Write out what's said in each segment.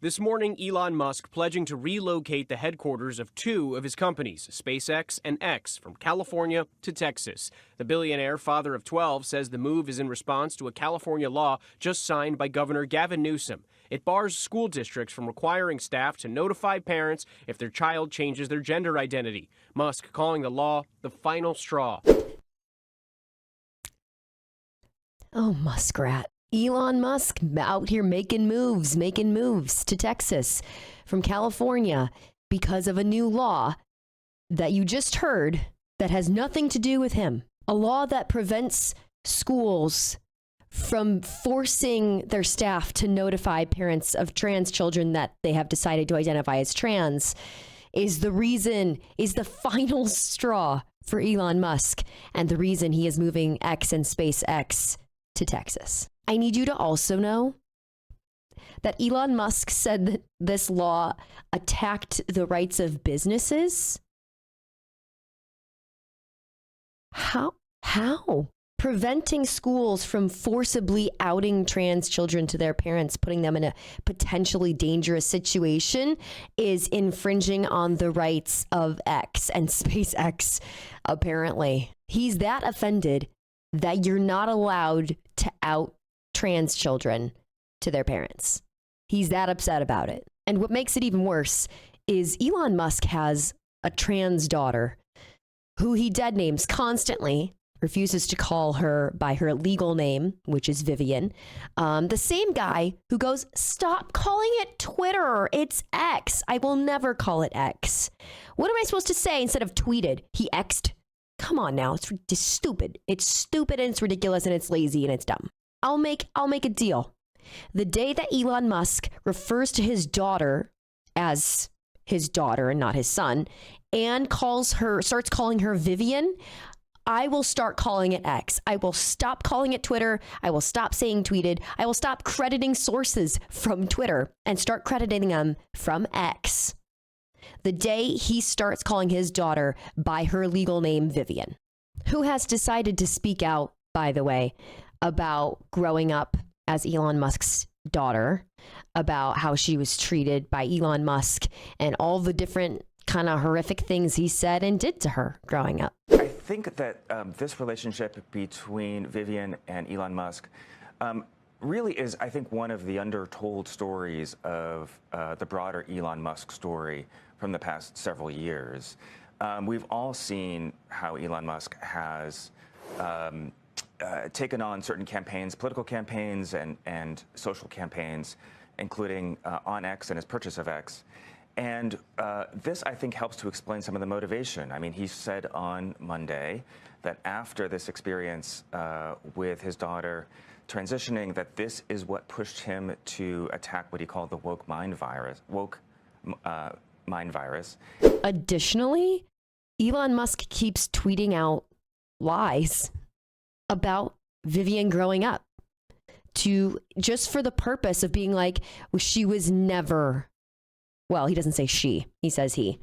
This morning, Elon Musk pledging to relocate the headquarters of two of his companies, SpaceX and X, from California to Texas. The billionaire, father of 12, says the move is in response to a California law just signed by Governor Gavin Newsom. It bars school districts from requiring staff to notify parents if their child changes their gender identity. Musk calling the law the final straw. Oh, muskrat. Elon Musk out here making moves to Texas from California because of a new law that you just heard that has nothing to do with him. A law that prevents schools from forcing their staff to notify parents of trans children that they have decided to identify as trans is the final straw for Elon Musk and the reason he is moving X and SpaceX to Texas. I need you to also know that Elon Musk said that this law attacked the rights of businesses. How? Preventing schools from forcibly outing trans children to their parents, putting them in a potentially dangerous situation, is infringing on the rights of X and SpaceX, apparently. He's that offended that you're not allowed to out trans children to their parents. He's that upset about it. And what makes it even worse is Elon Musk has a trans daughter who he dead names constantly, refuses to call her by her legal name, which is Vivian. The same guy who goes, stop calling it Twitter. It's X. I will never call it X. What am I supposed to say instead of tweeted? He X'd. Come on now. It's stupid. It's stupid and it's ridiculous and it's lazy and it's dumb. I'll make a deal. The day that Elon Musk refers to his daughter as his daughter and not his son and starts calling her Vivian, I will start calling it X. I will stop calling it Twitter. I will stop saying tweeted. I will stop crediting sources from Twitter and start crediting them from X. The day he starts calling his daughter by her legal name, Vivian, who has decided to speak out, by the way, about growing up as Elon Musk's daughter, about how she was treated by Elon Musk and all the different kind of horrific things he said and did to her growing up. I think that this relationship between Vivian and Elon Musk really is, I think, one of the undertold stories of the broader Elon Musk story from the past several years. We've all seen how Elon Musk has taken on certain campaigns, political campaigns and social campaigns, including on X and his purchase of X. And this, I think, helps to explain some of the motivation. I mean, he said on Monday that after this experience with his daughter transitioning, that this is what pushed him to attack what he called the woke mind virus. Additionally, Elon Musk keeps tweeting out lies about Vivian growing up just for the purpose of being like, well, she was never, well, he doesn't say she, he says he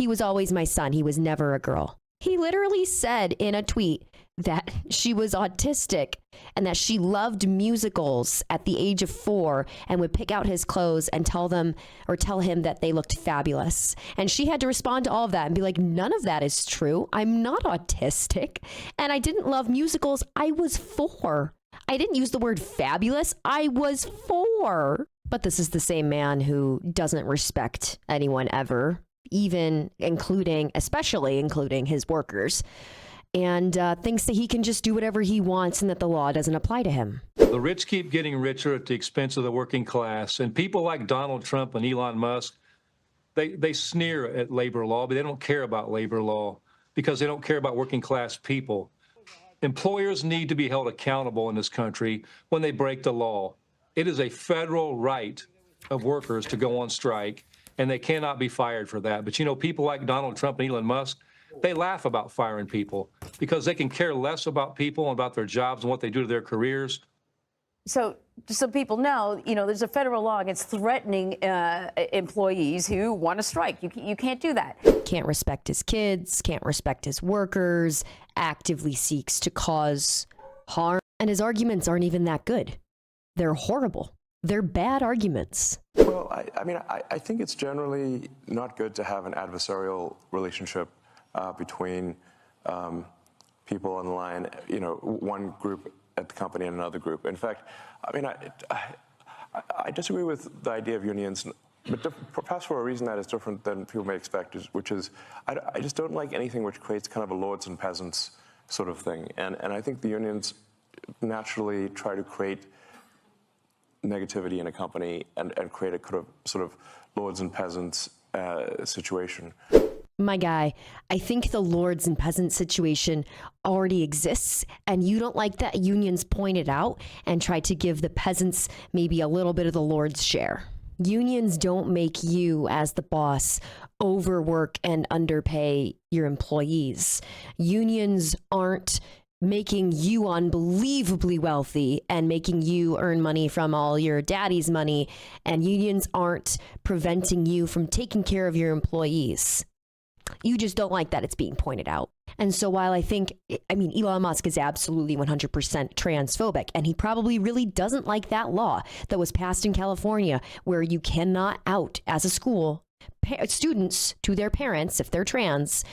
was always my son. He was never a girl. He literally said in a tweet that she was autistic and that she loved musicals at the age of 4 and would pick out his clothes and tell him that they looked fabulous. And she had to respond to all of that and be like, none of that is true. I'm not autistic. And I didn't love musicals. I was 4. I didn't use the word fabulous. I was 4. But this is the same man who doesn't respect anyone ever, especially including his workers, and thinks that he can just do whatever he wants and that the law doesn't apply to him. The rich keep getting richer at the expense of the working class. And people like Donald Trump and Elon Musk, they sneer at labor law, but they don't care about labor law because they don't care about working class people. Employers need to be held accountable in this country when they break the law. It is a federal right of workers to go on strike, and they cannot be fired for that. But, you know, people like Donald Trump and Elon Musk, they laugh about firing people because they can care less about people and about their jobs and what they do to their careers. So just so people know, there's a federal law against threatening employees who want to strike. You can't do that. Can't respect his kids, can't respect his workers, actively seeks to cause harm. And his arguments aren't even that good. They're horrible. They're bad arguments. Well, I think it's generally not good to have an adversarial relationship between people on the line, one group at the company and another group. In fact, I disagree with the idea of unions, but perhaps for a reason that is different than people may expect, which is I just don't like anything which creates kind of a lords and peasants sort of thing. And I think the unions naturally try to create negativity in a company and create a kind of sort of lords and peasants situation. My guy, I think the lords and peasants situation already exists, and you don't like that unions point it out and try to give the peasants maybe a little bit of the lord's share. Unions don't make you, as the boss, overwork and underpay your employees. Unions aren't making you unbelievably wealthy and making you earn money from all your daddy's money, and unions aren't preventing you from taking care of your employees. You just don't like that it's being pointed out. And so while Elon Musk is absolutely 100% transphobic, and he probably really doesn't like that law that was passed in California where you cannot out as a school students to their parents if they're trans.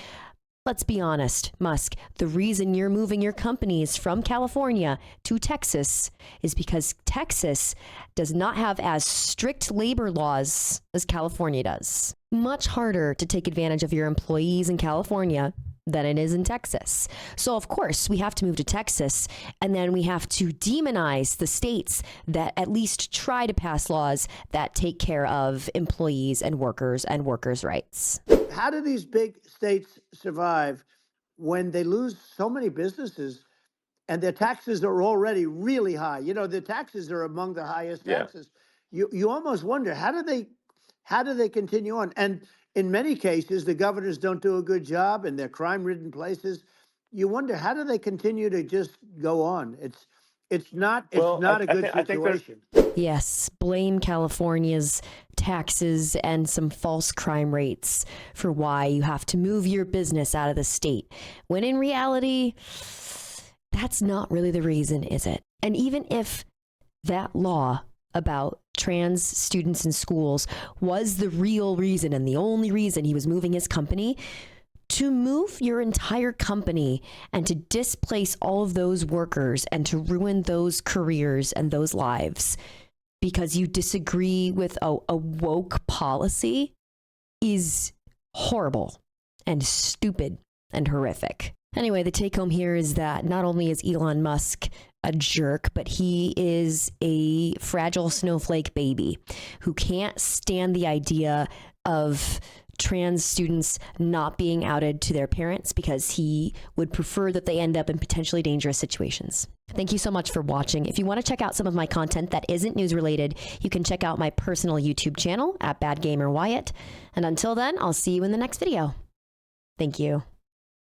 Let's be honest, Musk, the reason you're moving your companies from California to Texas is because Texas does not have as strict labor laws as California does. Much harder to take advantage of your employees in California than it is in Texas. So of course we have to move to Texas, and then we have to demonize the states that at least try to pass laws that take care of employees and workers' rights. How do these big states survive when they lose so many businesses and their taxes are already really high? The taxes are among the highest taxes. You almost wonder, how do they continue on? And in many cases, the governors don't do a good job in their crime-ridden places. You wonder, how do they continue to just go on? It's not a good situation. Yes, blame California's taxes and some false crime rates for why you have to move your business out of the state. When in reality, that's not really the reason, is it? And even if that law about trans students in schools was the real reason and the only reason he was moving his company, to move your entire company and to displace all of those workers and to ruin those careers and those lives because you disagree with a woke policy is horrible and stupid and horrific. Anyway, the take home here is that not only is Elon Musk a jerk, but he is a fragile snowflake baby who can't stand the idea of trans students not being outed to their parents because he would prefer that they end up in potentially dangerous situations. Thank you so much for watching. If you want to check out some of my content that isn't news related, you can check out my personal YouTube channel at Bad Gamer Wyatt. And until then, I'll see you in the next video. Thank you.